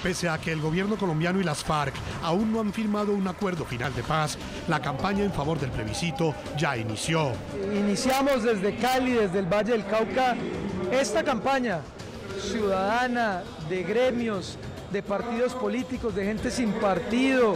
Pese a que el gobierno colombiano y las FARC aún no han firmado un acuerdo final de paz, la campaña en favor del plebiscito ya inició. Iniciamos desde Cali, desde el Valle del Cauca, esta campaña ciudadana, de gremios, de partidos políticos, de gente sin partido,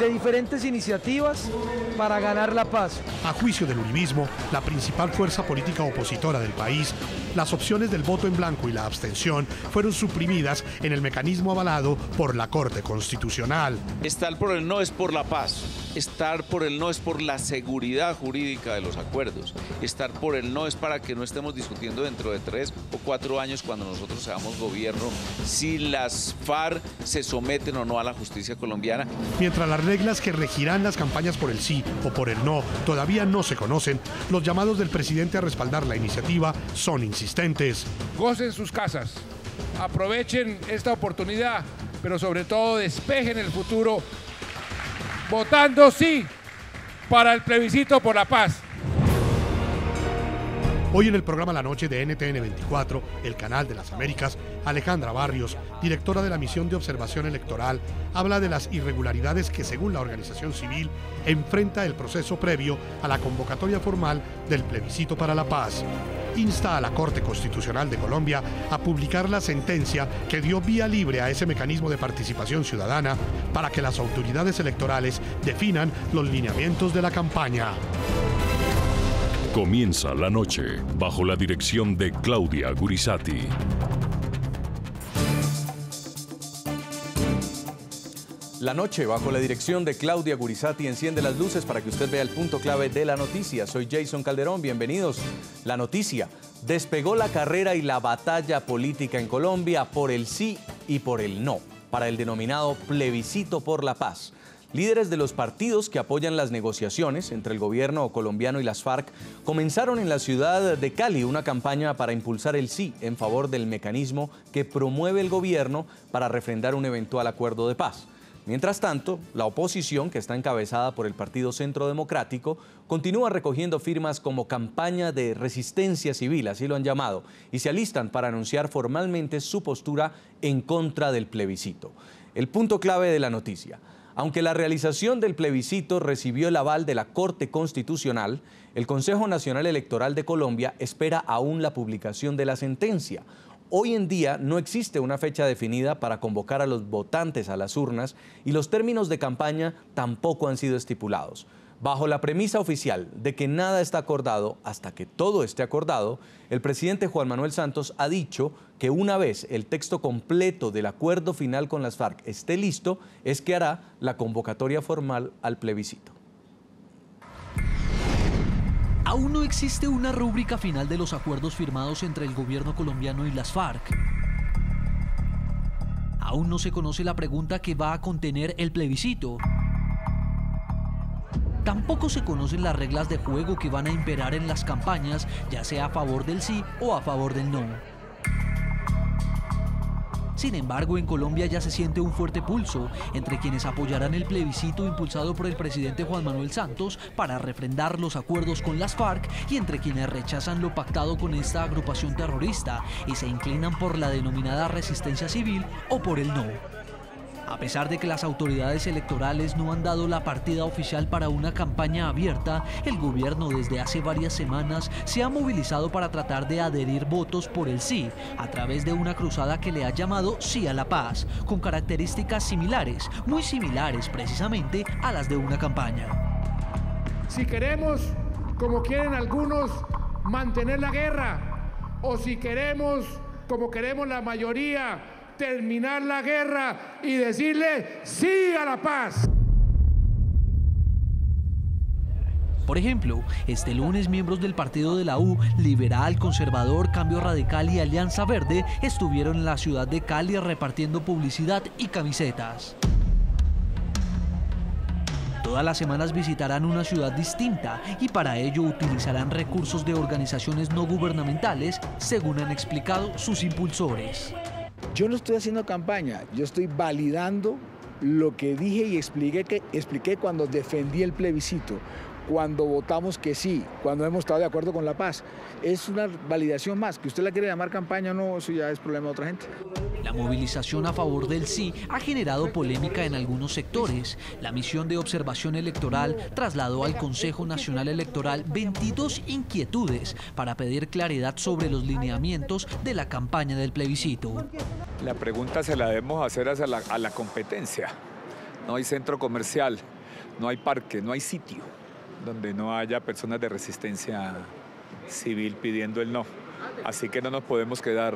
de diferentes iniciativas para ganar la paz. A juicio del uribismo, la principal fuerza política opositora del país, las opciones del voto en blanco y la abstención fueron suprimidas en el mecanismo avalado por la Corte Constitucional. Estar por el no es por la paz, estar por el no es por la seguridad jurídica de los acuerdos, estar por el no es para que no estemos discutiendo dentro de 3 o 4 años cuando nosotros seamos gobierno si las FARC se someten o no a la justicia colombiana. Mientras las reglas que regirán las campañas por el sí o por el no todavía no se conocen, los llamados del presidente a respaldar la iniciativa son insistentes. Gocen sus casas, aprovechen esta oportunidad, pero sobre todo despejen el futuro votando sí para el plebiscito por la paz. Hoy en el programa La Noche de NTN 24, el canal de las Américas, Alejandra Barrios, directora de la misión de observación electoral, habla de las irregularidades que, según la organización civil, enfrenta el proceso previo a la convocatoria formal del plebiscito para la paz. Insta a la Corte Constitucional de Colombia a publicar la sentencia que dio vía libre a ese mecanismo de participación ciudadana para que las autoridades electorales definan los lineamientos de la campaña. Comienza la noche bajo la dirección de Claudia Gurisati. La noche bajo la dirección de Claudia Gurisati enciende las luces para que usted vea el punto clave de la noticia. Soy Jason Calderón, bienvenidos. La noticia: despegó la carrera y la batalla política en Colombia por el sí y por el no, para el denominado plebiscito por la paz. Líderes de los partidos que apoyan las negociaciones entre el gobierno colombiano y las FARC comenzaron en la ciudad de Cali una campaña para impulsar el sí en favor del mecanismo que promueve el gobierno para refrendar un eventual acuerdo de paz. Mientras tanto, la oposición, que está encabezada por el Partido Centro Democrático, continúa recogiendo firmas como campaña de resistencia civil, así lo han llamado, y se alistan para anunciar formalmente su postura en contra del plebiscito. El punto clave de la noticia: aunque la realización del plebiscito recibió el aval de la Corte Constitucional, el Consejo Nacional Electoral de Colombia espera aún la publicación de la sentencia. Hoy en día no existe una fecha definida para convocar a los votantes a las urnas y los términos de campaña tampoco han sido estipulados. Bajo la premisa oficial de que nada está acordado hasta que todo esté acordado, el presidente Juan Manuel Santos ha dicho que una vez el texto completo del acuerdo final con las FARC esté listo, es que hará la convocatoria formal al plebiscito. Aún no existe una rúbrica final de los acuerdos firmados entre el gobierno colombiano y las FARC. Aún no se conoce la pregunta que va a contener el plebiscito. Tampoco se conocen las reglas de juego que van a imperar en las campañas, ya sea a favor del sí o a favor del no. Sin embargo, en Colombia ya se siente un fuerte pulso entre quienes apoyarán el plebiscito impulsado por el presidente Juan Manuel Santos para refrendar los acuerdos con las FARC y entre quienes rechazan lo pactado con esta agrupación terrorista y se inclinan por la denominada resistencia civil o por el no. A pesar de que las autoridades electorales no han dado la partida oficial para una campaña abierta, el gobierno desde hace varias semanas se ha movilizado para tratar de adherir votos por el sí, a través de una cruzada que le ha llamado Sí a la Paz, con características similares, muy similares precisamente a las de una campaña. Si queremos, como quieren algunos, mantener la guerra, o si queremos, como queremos la mayoría, terminar la guerra y decirle sí a la paz. Por ejemplo, este lunes miembros del partido de la U, Liberal, Conservador, Cambio Radical y Alianza Verde estuvieron en la ciudad de Cali repartiendo publicidad y camisetas. Todas las semanas visitarán una ciudad distinta y para ello utilizarán recursos de organizaciones no gubernamentales, según han explicado sus impulsores. Yo no estoy haciendo campaña, yo estoy validando lo que dije y expliqué cuando defendí el plebiscito. cuando votamos que sí, cuando hemos estado de acuerdo con la paz. Es una validación más. Que usted la quiere llamar campaña o no, eso ya es problema de otra gente. La movilización a favor del sí ha generado polémica en algunos sectores. La misión de observación electoral trasladó al Consejo Nacional Electoral 22 inquietudes para pedir claridad sobre los lineamientos de la campaña del plebiscito. La pregunta se la debemos hacer a la competencia. No hay centro comercial, no hay parque, no hay sitio donde no haya personas de resistencia civil pidiendo el no. Así que no nos podemos quedar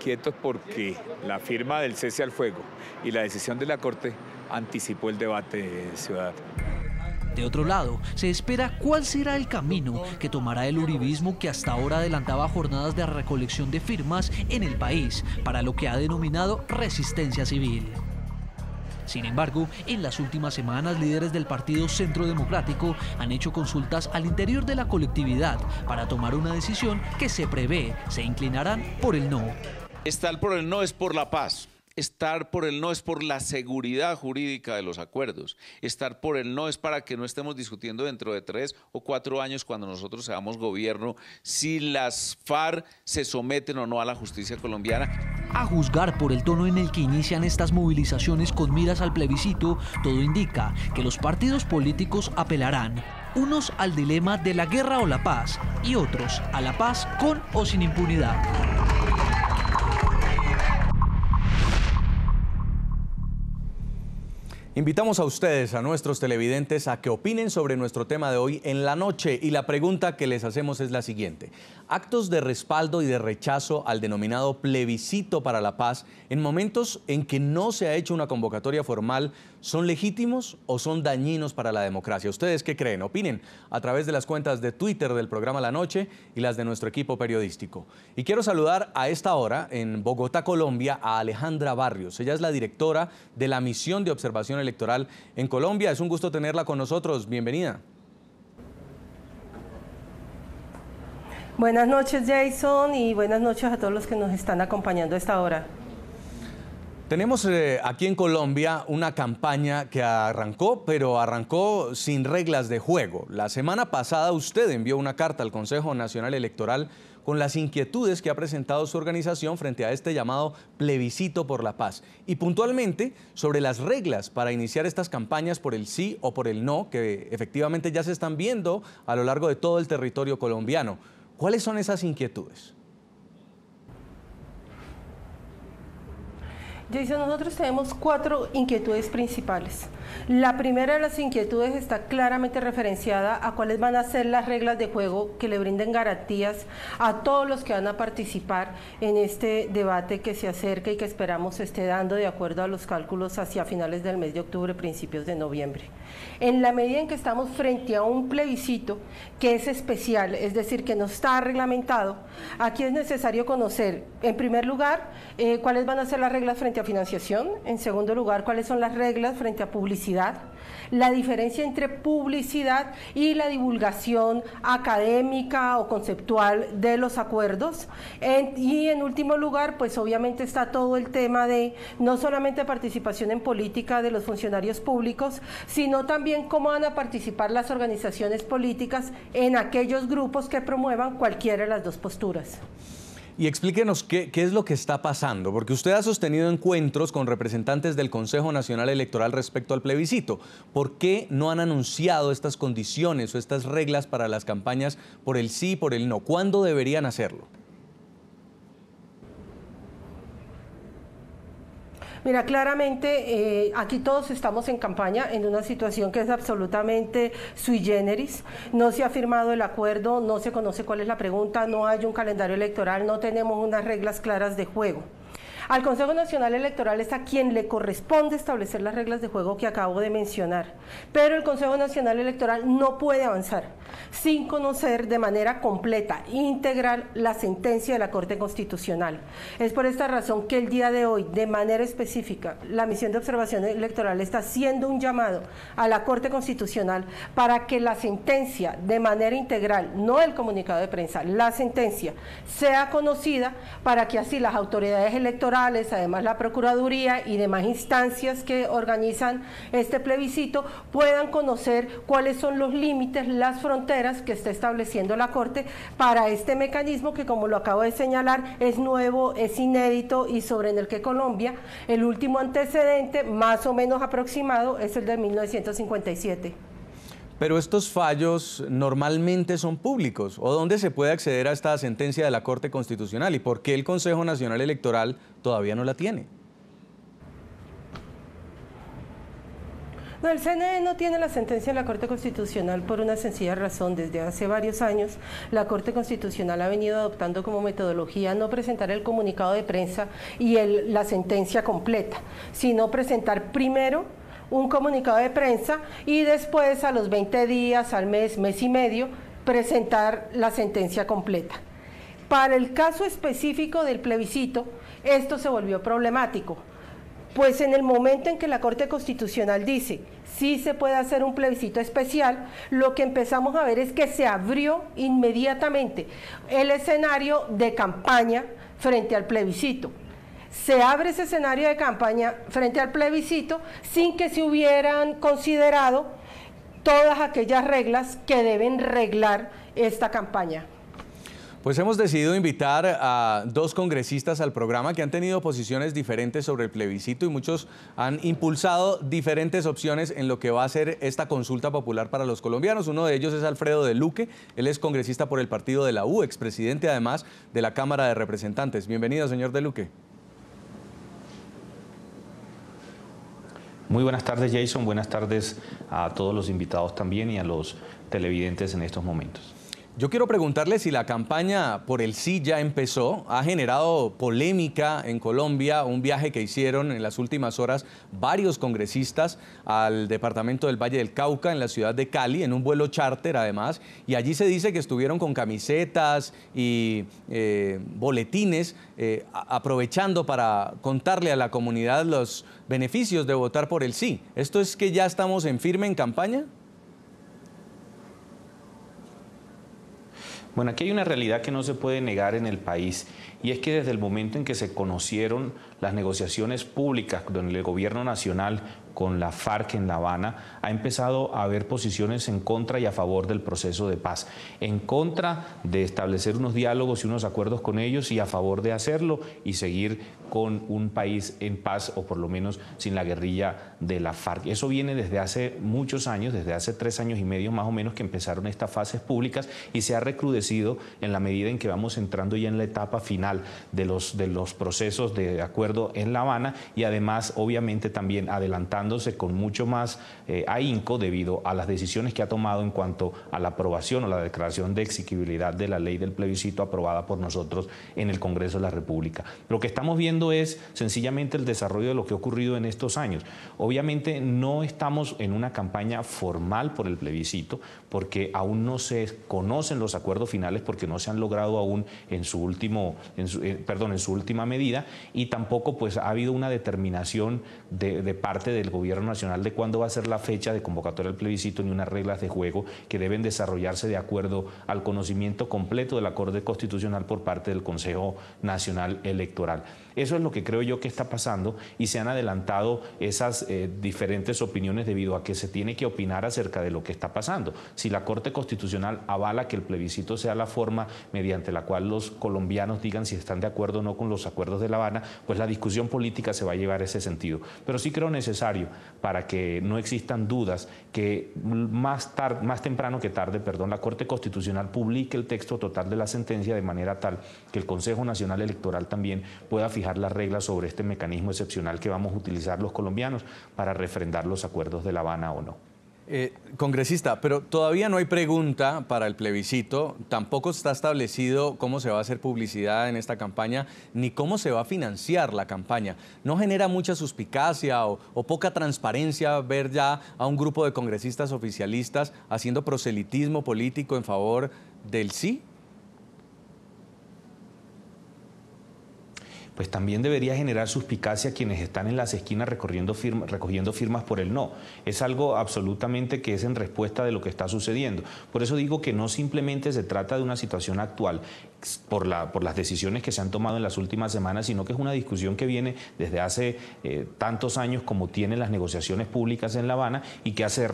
quietos porque la firma del cese al fuego y la decisión de la Corte anticipó el debate ciudadano. De otro lado, se espera cuál será el camino que tomará el uribismo, que hasta ahora adelantaba jornadas de recolección de firmas en el país para lo que ha denominado resistencia civil. Sin embargo, en las últimas semanas, líderes del Partido Centro Democrático han hecho consultas al interior de la colectividad para tomar una decisión que se prevé se inclinarán por el no. Estar por el no es por la paz. Estar por el no es por la seguridad jurídica de los acuerdos. Estar por el no es para que no estemos discutiendo dentro de 3 o 4 años, cuando nosotros seamos gobierno, si las FARC se someten o no a la justicia colombiana. A juzgar por el tono en el que inician estas movilizaciones con miras al plebiscito, todo indica que los partidos políticos apelarán, unos al dilema de la guerra o la paz y otros a la paz con o sin impunidad. Invitamos a ustedes, a nuestros televidentes, a que opinen sobre nuestro tema de hoy en la noche, y la pregunta que les hacemos es la siguiente: ¿actos de respaldo y de rechazo al denominado plebiscito para la paz en momentos en que no se ha hecho una convocatoria formal son legítimos o son dañinos para la democracia? ¿Ustedes qué creen? Opinen a través de las cuentas de Twitter del programa La Noche y las de nuestro equipo periodístico. Y quiero saludar a esta hora en Bogotá, Colombia, a Alejandra Barrios. Ella es la directora de la Misión de Observación Electoral en Colombia. Es un gusto tenerla con nosotros. Bienvenida. Buenas noches, Jason, y buenas noches a todos los que nos están acompañando a esta hora. Tenemos aquí en Colombia una campaña que arrancó, pero arrancó sin reglas de juego. La semana pasada usted envió una carta al Consejo Nacional Electoral con las inquietudes que ha presentado su organización frente a este llamado plebiscito por la paz, y puntualmente sobre las reglas para iniciar estas campañas por el sí o por el no, que efectivamente ya se están viendo a lo largo de todo el territorio colombiano. ¿Cuáles son esas inquietudes? Jason, nosotros tenemos 4 inquietudes principales. La primera de las inquietudes está claramente referenciada a cuáles van a ser las reglas de juego que le brinden garantías a todos los que van a participar en este debate que se acerca y que esperamos se esté dando de acuerdo a los cálculos hacia finales del mes de octubre, principios de noviembre. En la medida en que estamos frente a un plebiscito que es especial, es decir, que no está reglamentado, aquí es necesario conocer, en primer lugar, cuáles van a ser las reglas frente a financiación, en segundo lugar, cuáles son las reglas frente a publicidad, la diferencia entre publicidad y la divulgación académica o conceptual de los acuerdos, y en último lugar, pues obviamente está todo el tema de no solamente participación en política de los funcionarios públicos, sino también cómo van a participar las organizaciones políticas en aquellos grupos que promuevan cualquiera de las dos posturas. Y explíquenos qué es lo que está pasando, porque usted ha sostenido encuentros con representantes del Consejo Nacional Electoral respecto al plebiscito. ¿Por qué no han anunciado estas condiciones o estas reglas para las campañas por el sí y por el no? ¿Cuándo deberían hacerlo? Mira, claramente aquí todos estamos en campaña en una situación que es absolutamente sui generis. No se ha firmado el acuerdo, no se conoce cuál es la pregunta, no hay un calendario electoral, no tenemos unas reglas claras de juego. Al Consejo Nacional Electoral es a quien le corresponde establecer las reglas de juego que acabo de mencionar, pero el Consejo Nacional Electoral no puede avanzar sin conocer de manera completa, integral, la sentencia de la Corte Constitucional. Es por esta razón que el día de hoy, de manera específica, la Misión de Observación Electoral está haciendo un llamado a la Corte Constitucional para que la sentencia, de manera integral, no el comunicado de prensa, la sentencia, sea conocida para que así las autoridades electorales electorales, además la Procuraduría y demás instancias que organizan este plebiscito, puedan conocer cuáles son los límites, las fronteras que está estableciendo la Corte para este mecanismo que, como lo acabo de señalar, es nuevo, es inédito y sobre el que Colombia, el último antecedente más o menos aproximado es el de 1957. Pero estos fallos normalmente son públicos. ¿O dónde se puede acceder a esta sentencia de la Corte Constitucional? ¿Y por qué el Consejo Nacional Electoral todavía no la tiene? No, el CNE no tiene la sentencia de la Corte Constitucional por una sencilla razón. Desde hace varios años la Corte Constitucional ha venido adoptando como metodología no presentar el comunicado de prensa y la sentencia completa, sino presentar primero un comunicado de prensa y después a los 20 días, al mes, mes y medio, presentar la sentencia completa. Para el caso específico del plebiscito, esto se volvió problemático, pues en el momento en que la Corte Constitucional dice sí se puede hacer un plebiscito especial, lo que empezamos a ver es que se abrió inmediatamente el escenario de campaña frente al plebiscito. Se abre ese escenario de campaña frente al plebiscito sin que se hubieran considerado todas aquellas reglas que deben reglar esta campaña. Pues hemos decidido invitar a dos congresistas al programa que han tenido posiciones diferentes sobre el plebiscito y muchos han impulsado diferentes opciones en lo que va a ser esta consulta popular para los colombianos. Uno de ellos es Alfredo de Luque, él es congresista por el partido de la U, expresidente además de la Cámara de Representantes. Bienvenido, señor de Luque. Muy buenas tardes, Jason. Buenas tardes a todos los invitados también y a los televidentes en estos momentos. Yo quiero preguntarle si la campaña por el sí ya empezó. Ha generado polémica en Colombia un viaje que hicieron en las últimas horas varios congresistas al departamento del Valle del Cauca, en la ciudad de Cali, en un vuelo charter además, y allí se dice que estuvieron con camisetas y boletines aprovechando para contarle a la comunidad los beneficios de votar por el sí. ¿Esto es que ya estamos en firme en campaña? Bueno, aquí hay una realidad que no se puede negar en el país, y es que desde el momento en que se conocieron las negociaciones públicas con el gobierno nacional con la FARC en La Habana, ha empezado a haber posiciones en contra y a favor del proceso de paz, en contra de establecer unos diálogos y unos acuerdos con ellos y a favor de hacerlo y seguir con un país en paz o por lo menos sin la guerrilla de la FARC. Eso viene desde hace muchos años, desde hace 3 años y medio más o menos que empezaron estas fases públicas, y se ha recrudecido en la medida en que vamos entrando ya en la etapa final de los procesos de acuerdo en La Habana, y además obviamente también adelantándose con mucho más ahínco debido a las decisiones que ha tomado en cuanto a la aprobación o la declaración de exequibilidad de la ley del plebiscito aprobada por nosotros en el Congreso de la República. Lo que estamos viendo es sencillamente el desarrollo de lo que ha ocurrido en estos años. Obviamente no estamos en una campaña formal por el plebiscito porque aún no se conocen los acuerdos finales, porque no se han logrado aún en su última medida, y tampoco pues ha habido una determinación de parte del Gobierno Nacional de cuándo va a ser la fecha de convocatoria del plebiscito ni unas reglas de juego que deben desarrollarse de acuerdo al conocimiento completo del Corte Constitucional por parte del Consejo Nacional Electoral. Eso es lo que creo yo que está pasando, y se han adelantado esas diferentes opiniones debido a que se tiene que opinar acerca de lo que está pasando. Si la Corte Constitucional avala que el plebiscito sea la forma mediante la cual los colombianos digan si están de acuerdo o no con los acuerdos de La Habana, pues la discusión política se va a llevar a ese sentido. Pero sí creo necesario, para que no existan dudas, que más temprano que tarde, la Corte Constitucional publique el texto total de la sentencia de manera tal que el Consejo Nacional Electoral también pueda fijar las reglas sobre este mecanismo excepcional que vamos a utilizar los colombianos para refrendar los acuerdos de La Habana o no. Congresista, pero todavía no hay pregunta para el plebiscito, tampoco está establecido cómo se va a hacer publicidad en esta campaña, ni cómo se va a financiar la campaña. ¿No genera mucha suspicacia o poca transparencia ver ya a un grupo de congresistas oficialistas haciendo proselitismo político en favor del sí? pues también debería generar suspicacia a quienes están en las esquinas recogiendo firmas por el no. Es algo absolutamente que es en respuesta de lo que está sucediendo. Por eso digo que no simplemente se trata de una situación actual por las decisiones que se han tomado en las últimas semanas, sino que es una discusión que viene desde hace tantos años como tienen las negociaciones públicas en La Habana y que se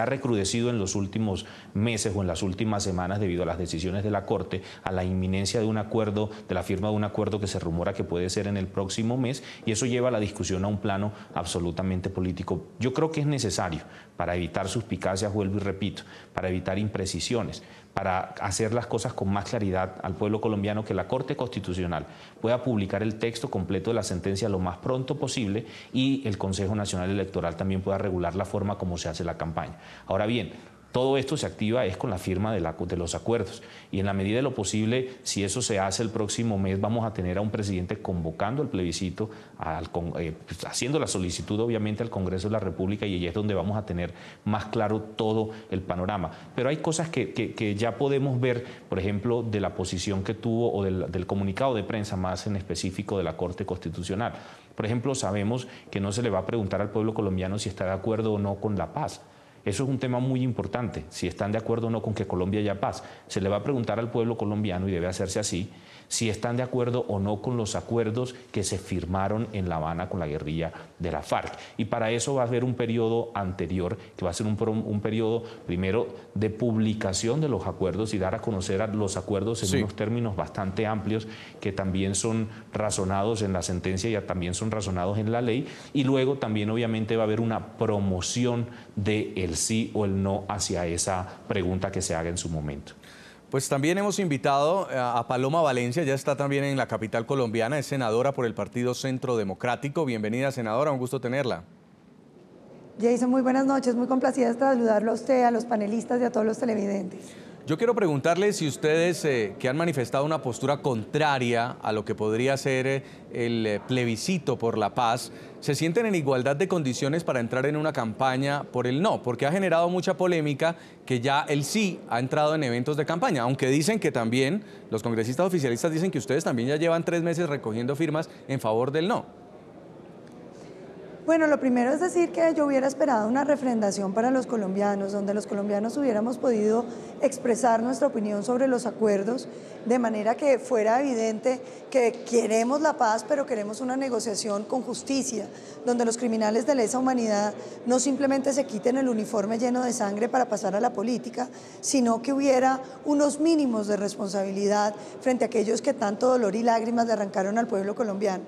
ha recrudecido en los últimos meses o en las últimas semanas debido a las decisiones de la Corte, a la inminencia de un acuerdo, de la firma de un acuerdo que se rumora que puede ser en el próximo mes, y eso lleva la discusión a un plano absolutamente político. Yo creo que es necesario para evitar suspicacias, vuelvo y repito, para evitar imprecisiones, para hacer las cosas con más claridad al pueblo colombiano, que la Corte Constitucional pueda publicar el texto completo de la sentencia lo más pronto posible y el Consejo Nacional Electoral también pueda regular la forma como se hace la campaña. Ahora bien, todo esto se activa es con la firma de los acuerdos, y en la medida de lo posible, si eso se hace el próximo mes, vamos a tener a un presidente convocando el plebiscito, haciendo la solicitud obviamente al Congreso de la República, y ahí es donde vamos a tener más claro todo el panorama. Pero hay cosas que ya podemos ver, por ejemplo, de la posición que tuvo o del comunicado de prensa más en específico de la Corte Constitucional. Por ejemplo, sabemos que no se le va a preguntar al pueblo colombiano si está de acuerdo o no con la paz. Eso es un tema muy importante, si están de acuerdo o no con que Colombia haya paz. Se le va a preguntar al pueblo colombiano, y debe hacerse así, si están de acuerdo o no con los acuerdos que se firmaron en La Habana con la guerrilla de la FARC. Y para eso va a haber un periodo anterior, que va a ser un periodo primero de publicación de los acuerdos y dar a conocer los acuerdos en unos términos bastante amplios, que también son razonados en la sentencia y también son razonados en la ley. Y luego también obviamente va a haber una promoción del sí o el no hacia esa pregunta que se haga en su momento. Pues también hemos invitado a Paloma Valencia, ya está también en la capital colombiana, es senadora por el Partido Centro Democrático. Bienvenida, senadora, un gusto tenerla. Jason, muy buenas noches, muy complacida de saludarlo a usted, a los panelistas y a todos los televidentes. Yo quiero preguntarle si ustedes, que han manifestado una postura contraria a lo que podría ser el plebiscito por la paz, se sienten en igualdad de condiciones para entrar en una campaña por el no, porque ha generado mucha polémica que ya el sí ha entrado en eventos de campaña, aunque dicen que también, los congresistas oficialistas dicen que ustedes también ya llevan 3 meses recogiendo firmas en favor del no. Bueno, lo primero es decir que yo hubiera esperado una refrendación para los colombianos, donde los colombianos hubiéramos podido expresar nuestra opinión sobre los acuerdos, de manera que fuera evidente que queremos la paz, pero queremos una negociación con justicia, donde los criminales de lesa humanidad no simplemente se quiten el uniforme lleno de sangre para pasar a la política, sino que hubiera unos mínimos de responsabilidad frente a aquellos que tanto dolor y lágrimas le arrancaron al pueblo colombiano.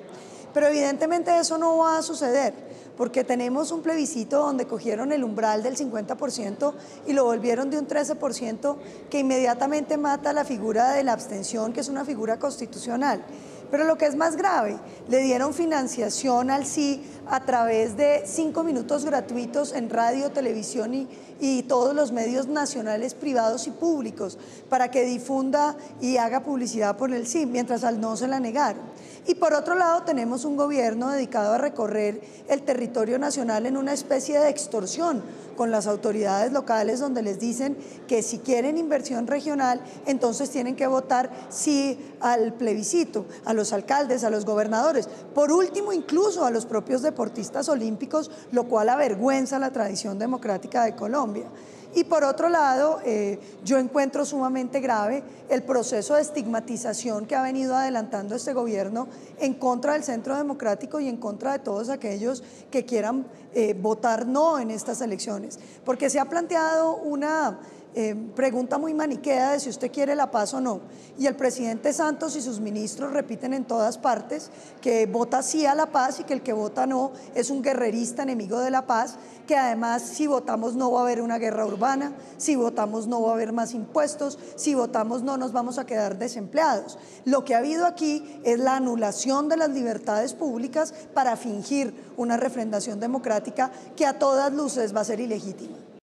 Pero evidentemente eso no va a suceder, porque tenemos un plebiscito donde cogieron el umbral del 50% y lo volvieron de un 13%, que inmediatamente mata la figura de la abstención, que es una figura constitucional. Pero lo que es más grave, le dieron financiación al sí a través de 5 minutos gratuitos en radio, televisión y todos los medios nacionales, privados y públicos, para que difunda y haga publicidad por el sí, mientras al no se la negaron. Y por otro lado tenemos un gobierno dedicado a recorrer el territorio nacional en una especie de extorsión con las autoridades locales, donde les dicen que si quieren inversión regional, entonces tienen que votar sí al plebiscito, a los alcaldes, a los gobernadores, por último incluso a los propios deportistas olímpicos, lo cual avergüenza la tradición democrática de Colombia. Y por otro lado, yo encuentro sumamente grave el proceso de estigmatización que ha venido adelantando este gobierno en contra del Centro Democrático y en contra de todos aquellos que quieran votar no en estas elecciones. Porque se ha planteado una pregunta muy maniquea de si usted quiere la paz o no, y el presidente Santos y sus ministros repiten en todas partes que vota sí a la paz y que el que vota no es un guerrerista enemigo de la paz, que además si votamos no va a haber una guerra urbana, si votamos no va a haber más impuestos, si votamos no nos vamos a quedar desempleados. Lo que ha habido aquí es la anulación de las libertades públicas para fingir una refrendación democrática que a todas luces va a ser ilegítima.